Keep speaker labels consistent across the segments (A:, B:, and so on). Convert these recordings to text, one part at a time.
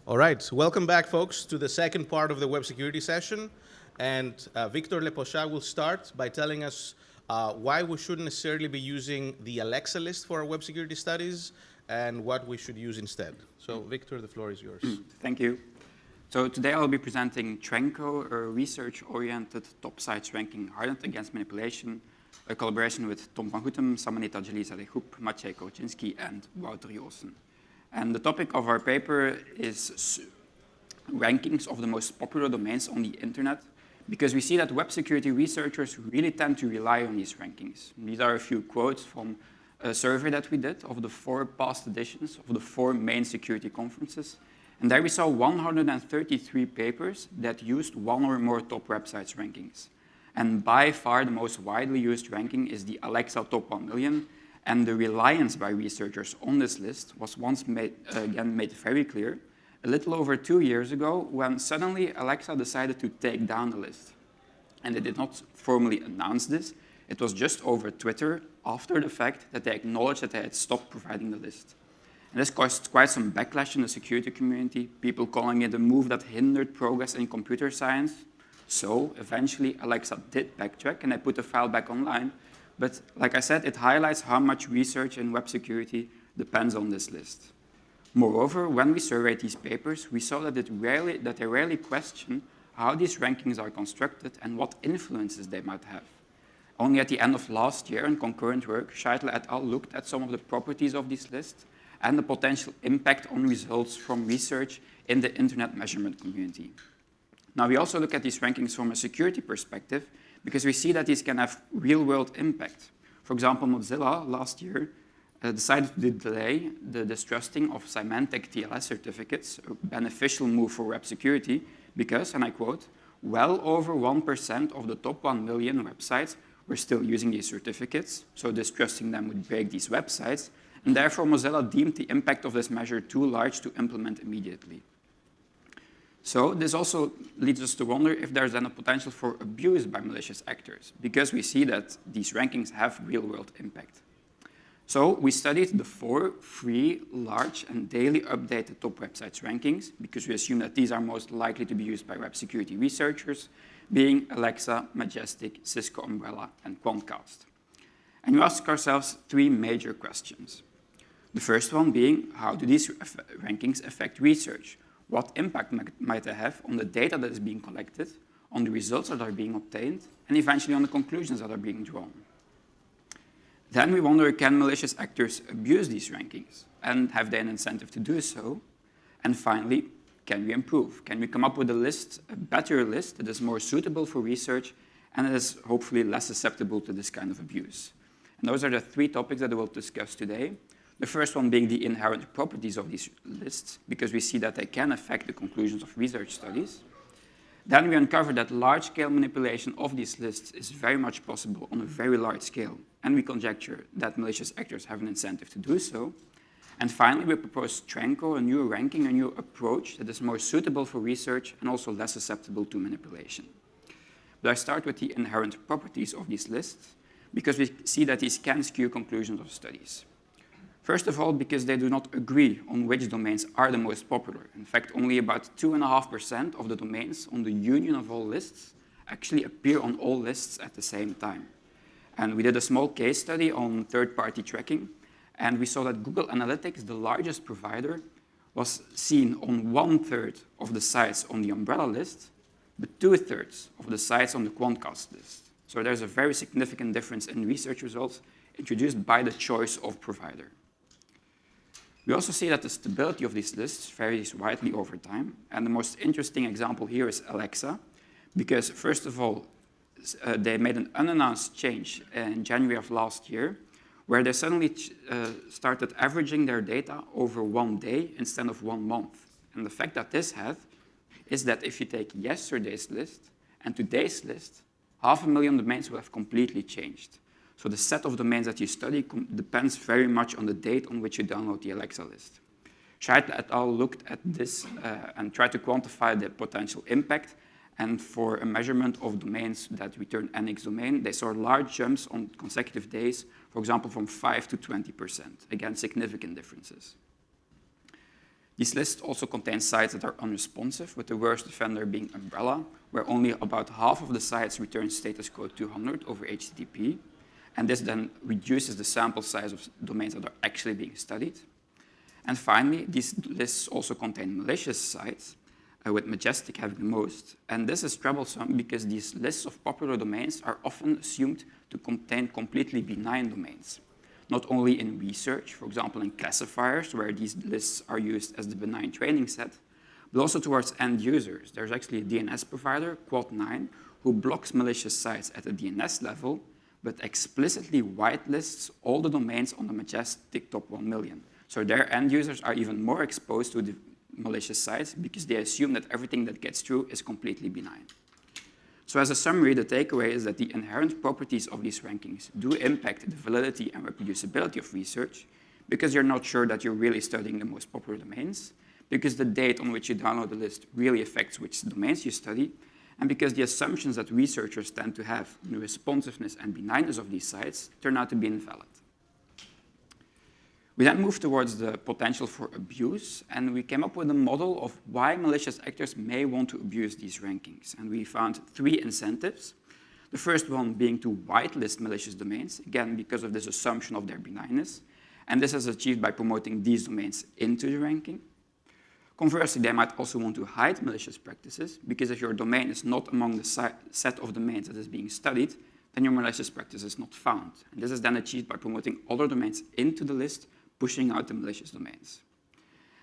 A: All right, so welcome back, folks, to the second part of the web security session. And Victor Le Pochat will start by telling us why we shouldn't necessarily be using the Alexa list for our web security studies and what we should use instead. So, Victor, the floor is yours.
B: Thank you. So today I'll be presenting Tranco, a research-oriented top sites ranking hardened against manipulation, a collaboration with Tom van Goethem, Samaneh, Tajalizadehkhoob, Maciej, Korczyński, and Wouter Joosen. And the topic of our paper is rankings of the most popular domains on the internet, because we see that web security researchers really tend to rely on these rankings. These are a few quotes from a survey that we did of the 4 past editions of the 4 main security conferences. And there we saw 133 papers that used one or more top websites rankings. And by far the most widely used ranking is the Alexa Top 1 Million. And the reliance by researchers on this list was once made very clear a little over 2 years ago when suddenly Alexa decided to take down the list. And they did not formally announce this. It was just over Twitter after the fact that they acknowledged that they had stopped providing the list. And this caused quite some backlash in the security community, people calling it a move that hindered progress in computer science. So eventually Alexa did backtrack and they put the file back online. But like I said, it highlights how much research in web security depends on this list. Moreover, when we surveyed these papers, we saw that they rarely question how these rankings are constructed and what influences they might have. Only at the end of last year, in concurrent work, Scheitel et al. Looked at some of the properties of this list and the potential impact on results from research in the internet measurement community. Now, we also look at these rankings from a security perspective, because we see that these can have real-world impact. For example, Mozilla last year decided to delay the distrusting of Symantec TLS certificates, a beneficial move for web security, because, and I quote, well over 1% of the top 1 million websites were still using these certificates, so distrusting them would break these websites, and therefore Mozilla deemed the impact of this measure too large to implement immediately. So this also leads us to wonder if there's then a potential for abuse by malicious actors, because we see that these rankings have real-world impact. So we studied the 4 free, large, and daily updated top websites rankings, because we assume that these are most likely to be used by web security researchers, being Alexa, Majestic, Cisco Umbrella, and Quantcast. And we ask ourselves 3 major questions. The first one being, how do these rankings affect research? What impact might they have on the data that is being collected, on the results that are being obtained, and eventually on the conclusions that are being drawn? Then we wonder, can malicious actors abuse these rankings? And have they an incentive to do so? And finally, can we improve? Can we come up with a better list that is more suitable for research and that is hopefully less susceptible to this kind of abuse? And those are the 3 topics that we'll discuss today. The first one being the inherent properties of these lists, because we see that they can affect the conclusions of research studies. Then we uncover that large-scale manipulation of these lists is very much possible on a very large scale, and we conjecture that malicious actors have an incentive to do so. And finally, we propose Tranco, a new ranking, a new approach that is more suitable for research and also less susceptible to manipulation. But I start with the inherent properties of these lists, because we see that these can skew conclusions of studies. First of all, because they do not agree on which domains are the most popular. In fact, only about 2.5% of the domains on the union of all lists actually appear on all lists at the same time. And we did a small case study on third-party tracking, and we saw that Google Analytics, the largest provider, was seen on 1/3 of the sites on the umbrella list, but 2/3 of the sites on the Quantcast list. So there's a very significant difference in research results introduced by the choice of provider. We also see that the stability of these lists varies widely over time. And the most interesting example here is Alexa, because first of all, they made an unannounced change in January of last year, where they suddenly started averaging their data over 1 day instead of 1 month. And the fact that this had is that if you take yesterday's list and today's list, 500,000 domains will have completely changed. So the set of domains that you study depends very much on the date on which you download the Alexa list. Scheitel et al. Looked at this and tried to quantify the potential impact. And for a measurement of domains that return NX domain, they saw large jumps on consecutive days, for example, from 5 to 20%. Again, significant differences. These lists also contain sites that are unresponsive, with the worst offender being Umbrella, where only about half of the sites return status code 200 over HTTP, and this then reduces the sample size of domains that are actually being studied. And finally, these lists also contain malicious sites, with Majestic having the most. And this is troublesome because these lists of popular domains are often assumed to contain completely benign domains, not only in research, for example, in classifiers, where these lists are used as the benign training set, but also towards end users. There's actually a DNS provider, Quad9, who blocks malicious sites at the DNS level, but explicitly whitelists all the domains on the Majestic top 1 million. So their end users are even more exposed to the malicious sites because they assume that everything that gets through is completely benign. So as a summary, the takeaway is that the inherent properties of these rankings do impact the validity and reproducibility of research because you're not sure that you're really studying the most popular domains, because the date on which you download the list really affects which domains you study, and because the assumptions that researchers tend to have on the responsiveness and benignness of these sites turn out to be invalid. We then moved towards the potential for abuse, and we came up with a model of why malicious actors may want to abuse these rankings. And we found 3 incentives. The first one being to whitelist malicious domains, again, because of this assumption of their benignness. And this is achieved by promoting these domains into the ranking. Conversely, they might also want to hide malicious practices, because if your domain is not among the set of domains that is being studied, then your malicious practice is not found. And this is then achieved by promoting other domains into the list, pushing out the malicious domains.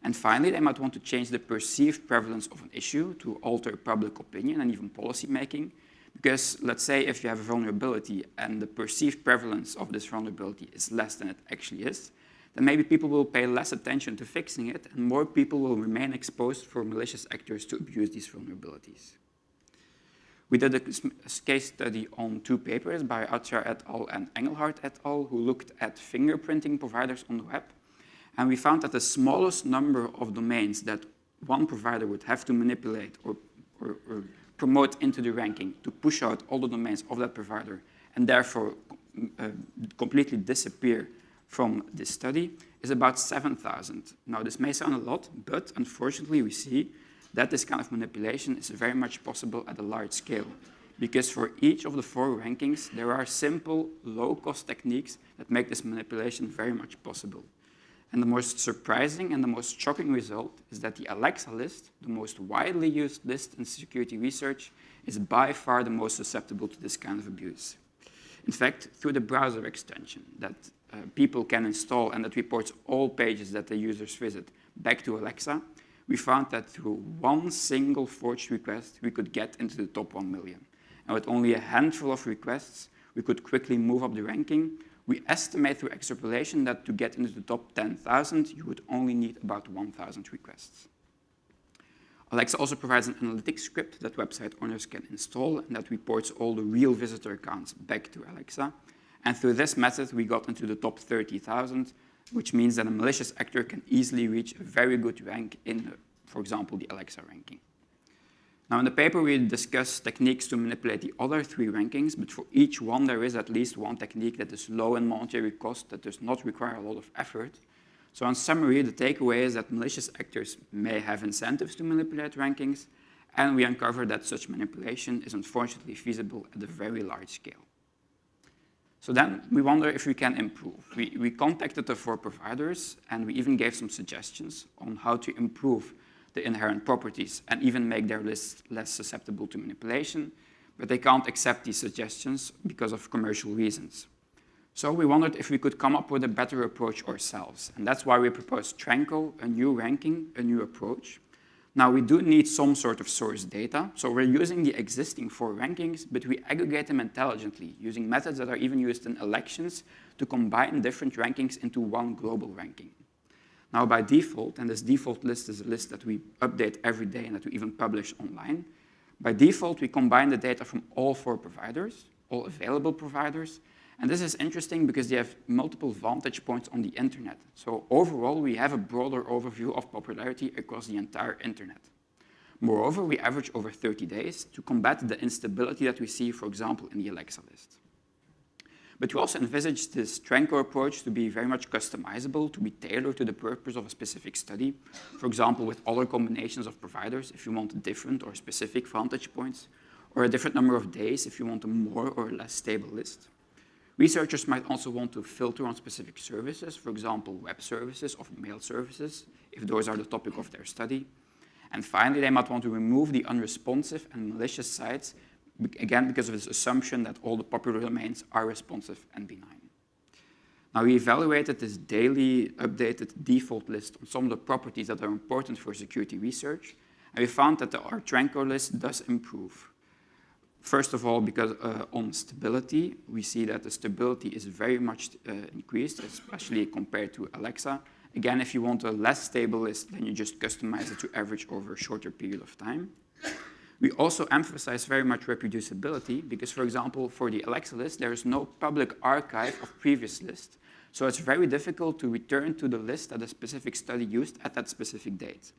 B: And finally, they might want to change the perceived prevalence of an issue to alter public opinion and even policy making, because let's say if you have a vulnerability and the perceived prevalence of this vulnerability is less than it actually is, then maybe people will pay less attention to fixing it and more people will remain exposed for malicious actors to abuse these vulnerabilities. We did a case study on 2 papers by Atjar et al. And Engelhardt et al., who looked at fingerprinting providers on the web. And we found that the smallest number of domains that one provider would have to manipulate or promote into the ranking to push out all the domains of that provider and therefore completely disappear from this study is about 7,000. Now, this may sound a lot, but unfortunately we see that this kind of manipulation is very much possible at a large scale, because for each of the 4 rankings, there are simple, low-cost techniques that make this manipulation very much possible. And the most surprising and the most shocking result is that the Alexa list, the most widely used list in security research, is by far the most susceptible to this kind of abuse. In fact, through the browser extension that people can install and that reports all pages that the users visit back to Alexa, we found that through one single forged request, we could get into the top 1 million. And with only a handful of requests, we could quickly move up the ranking. We estimate through extrapolation that to get into the top 10,000, you would only need about 1,000 requests. Alexa also provides an analytics script that website owners can install and that reports all the real visitor accounts back to Alexa. And through this method, we got into the top 30,000, which means that a malicious actor can easily reach a very good rank in, for example, the Alexa ranking. Now, in the paper, we discuss techniques to manipulate the other 3 rankings, but for each one, there is at least one technique that is low in monetary cost, that does not require a lot of effort. So in summary, the takeaway is that malicious actors may have incentives to manipulate rankings, and we uncover that such manipulation is unfortunately feasible at a very large scale. So then we wonder if we can improve. We contacted the 4 providers, and we even gave some suggestions on how to improve the inherent properties and even make their lists less susceptible to manipulation, but they can't accept these suggestions because of commercial reasons. So we wondered if we could come up with a better approach ourselves, and that's why we proposed Tranco, a new ranking, a new approach. Now, we do need some sort of source data, so we're using the existing 4 rankings, but we aggregate them intelligently, using methods that are even used in elections to combine different rankings into one global ranking. Now, by default, and this default list is a list that we update every day and that we even publish online, by default, we combine the data from all 4 providers, all available providers, and this is interesting because they have multiple vantage points on the internet. So overall, we have a broader overview of popularity across the entire internet. Moreover, we average over 30 days to combat the instability that we see, for example, in the Alexa list. But we also envisaged this Tranco approach to be very much customizable, to be tailored to the purpose of a specific study. For example, with other combinations of providers, if you want different or specific vantage points, or a different number of days if you want a more or less stable list. Researchers might also want to filter on specific services, for example, web services or mail services, if those are the topic of their study. And finally, they might want to remove the unresponsive and malicious sites, again, because of this assumption that all the popular domains are responsive and benign. Now, we evaluated this daily updated default list on some of the properties that are important for security research, and we found that our Tranco list does improve. First of all, because on stability, we see that the stability is very much increased, especially compared to Alexa. Again, if you want a less stable list, then you just customize it to average over a shorter period of time. We also emphasize very much reproducibility because, for example, for the Alexa list, there is no public archive of previous lists. So it's very difficult to return to the list that a specific study used at that specific date.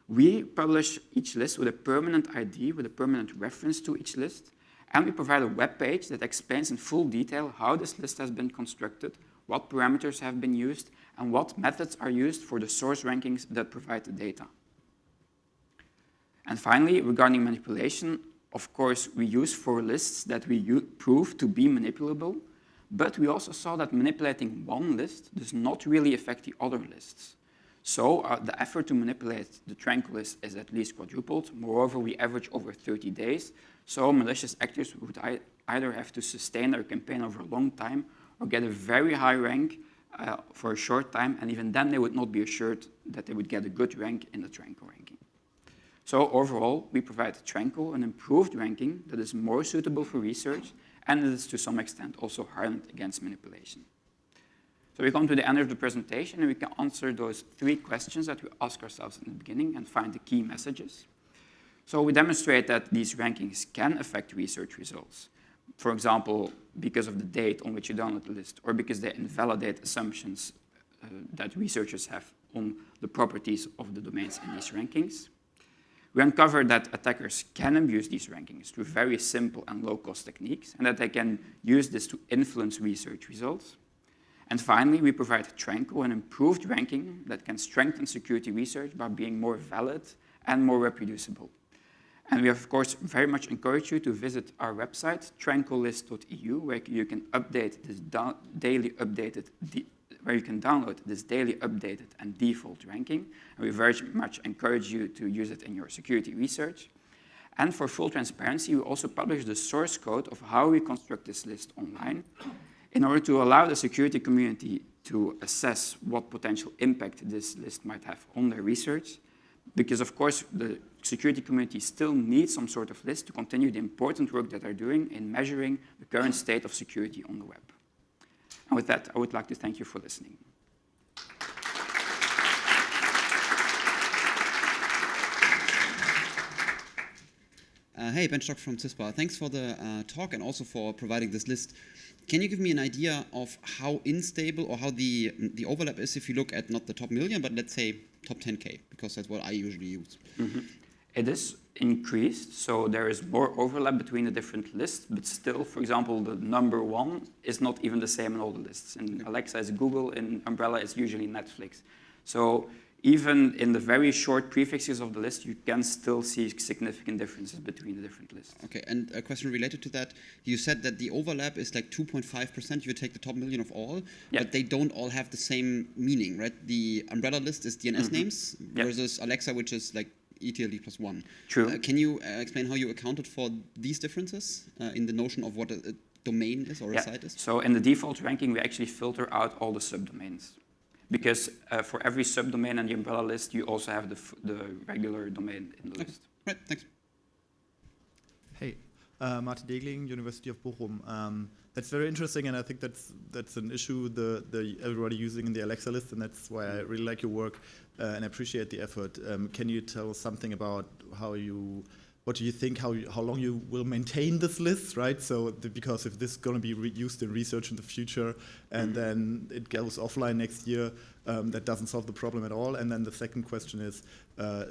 B: We publish each list with a permanent ID, with a permanent reference to each list, and we provide a web page that explains in full detail how this list has been constructed, what parameters have been used, and what methods are used for the source rankings that provide the data. And finally, regarding manipulation, of course, we use for lists that we prove to be manipulable, but we also saw that manipulating one list does not really affect the other lists. So the effort to manipulate the Tranco list is at least quadrupled. Moreover, we average over 30 days. So malicious actors would either have to sustain their campaign over a long time or get a very high rank for a short time, and even then they would not be assured that they would get a good rank in the Tranco ranking. So overall, we provide Tranco an improved ranking that is more suitable for research and it is to some extent also hardened against manipulation. So we come to the end of the presentation and we can answer those 3 questions that we ask ourselves in the beginning and find the key messages. So we demonstrate that these rankings can affect research results. For example, because of the date on which you download the list or because they invalidate assumptions that researchers have on the properties of the domains in these rankings. We uncovered that attackers can abuse these rankings through very simple and low-cost techniques and that they can use this to influence research results. And finally, we provide Tranco an improved ranking that can strengthen security research by being more valid and more reproducible. And we, of course, very much encourage you to visit our website, trancolist.eu, where you can update this daily updated, where you can download this daily updated and default ranking. And we very much encourage you to use it in your security research. And for full transparency, we also publish the source code of how we construct this list online, in order to allow the security community to assess what potential impact this list might have on their research. Because, of course, the security community still needs some sort of list to continue the important work that they're doing in measuring the current state of security on the web. And with that, I would like to thank you for listening.
C: Hey, Ben Stock from CISPA. Thanks for the talk and also for providing this list. Can you give me an idea of how unstable or how the overlap is if you look at not the top 1,000,000, but let's say top 10K, because that's what I usually use.
B: Mm-hmm. It is increased, so there is more overlap between the different lists, but still, for example, the number 1 is not even the same in all the lists. In Alexa is Google, in Umbrella is usually Netflix. So even in the very short prefixes of the list, you can still see significant differences between the different lists.
C: Okay, and a question related to that. You said that the overlap is like 2.5% if you take the top 1,000,000 of all, but they don't all have the same meaning, right? The Umbrella list is DNS names versus Alexa, which is like ETLD plus 1.
B: True.
C: Can you explain how you accounted for these differences in the notion of what a domain is or a site is?
B: So in the default ranking, we actually filter out all the subdomains. Because for every subdomain in the Umbrella list, you also have the regular domain in the list.
C: Right, thanks.
D: Hey, Martin Degling, University of Bochum. That's very interesting, and I think that's an issue everybody using in the Alexa list, and that's why I really like your work and appreciate the effort. Can you tell us something about how you what do you think, how long you will maintain this list, right? So because if this is going to be used in research in the future and then it goes offline next year, that doesn't solve the problem at all. And then the second question is,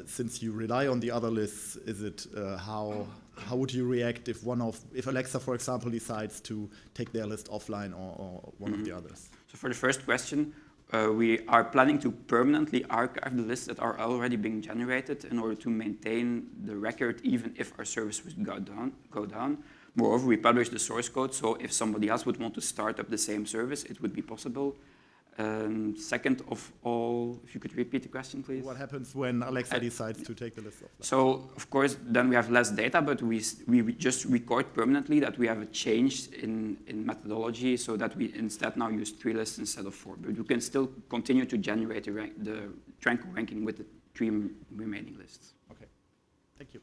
D: since you rely on the other lists, is it how would you react if if Alexa, for example, decides to take their list offline or one of the others?
B: So for the first question, we are planning to permanently archive the lists that are already being generated in order to maintain the record even if our service would go down. Moreover, we publish the source code, so if somebody else would want to start up the same service, it would be possible. Second of all, if you could repeat the question, please.
D: What happens when Alexa decides to take the list offline?
B: So, of course, then we have less data, but we just record permanently that we have a change in methodology so that we instead now use 3 lists instead of 4. But you can still continue to generate the Tranco ranking with the 3 remaining lists.
D: Okay, thank you.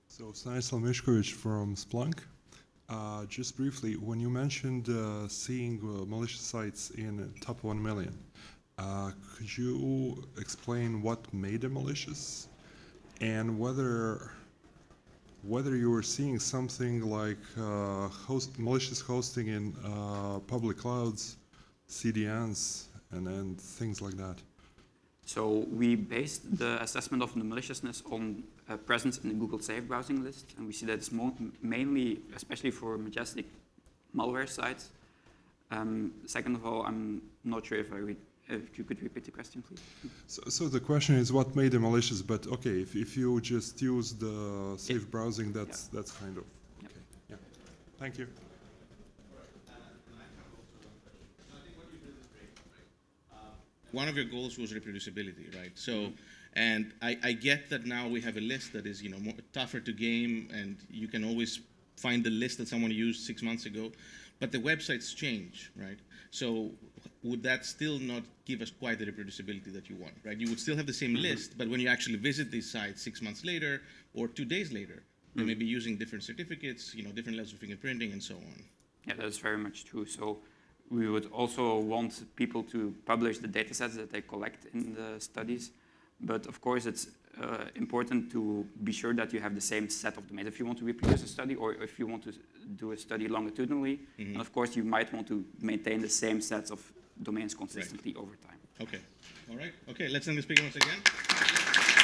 E: So, Stanislav Mišković from Splunk. Just briefly, when you mentioned seeing malicious sites in top 1 million, could you explain what made them malicious and whether you were seeing something like malicious hosting in public clouds, CDNs, and things like that?
B: So we based the assessment of the maliciousness on presence in the Google Safe browsing list, and we see that it's mainly, especially for majestic malware sites. Second of all, I'm not sure if you could repeat the question, please.
E: So the question is what made them malicious, but okay, if you just use the safe browsing, that's kind of, okay. Yeah. Thank you.
A: One of your goals was reproducibility, right? So, and I get that now we have a list that is, more tougher to game, and you can always find the list that someone used 6 months ago, but the websites change, right? So, would that still not give us quite the reproducibility that you want, right? You would still have the same list, but when you actually visit these sites 6 months later or 2 days later, they may be using different certificates, different levels of fingerprinting, and so on.
B: Yeah, that's very much true. So we would also want people to publish the data sets that they collect in the studies. But of course, it's important to be sure that you have the same set of domains. If you want to reproduce a study or if you want to do a study longitudinally, and of course, you might want to maintain the same sets of domains consistently over time.
A: Okay. All right. Okay, let's thank the speaker once again.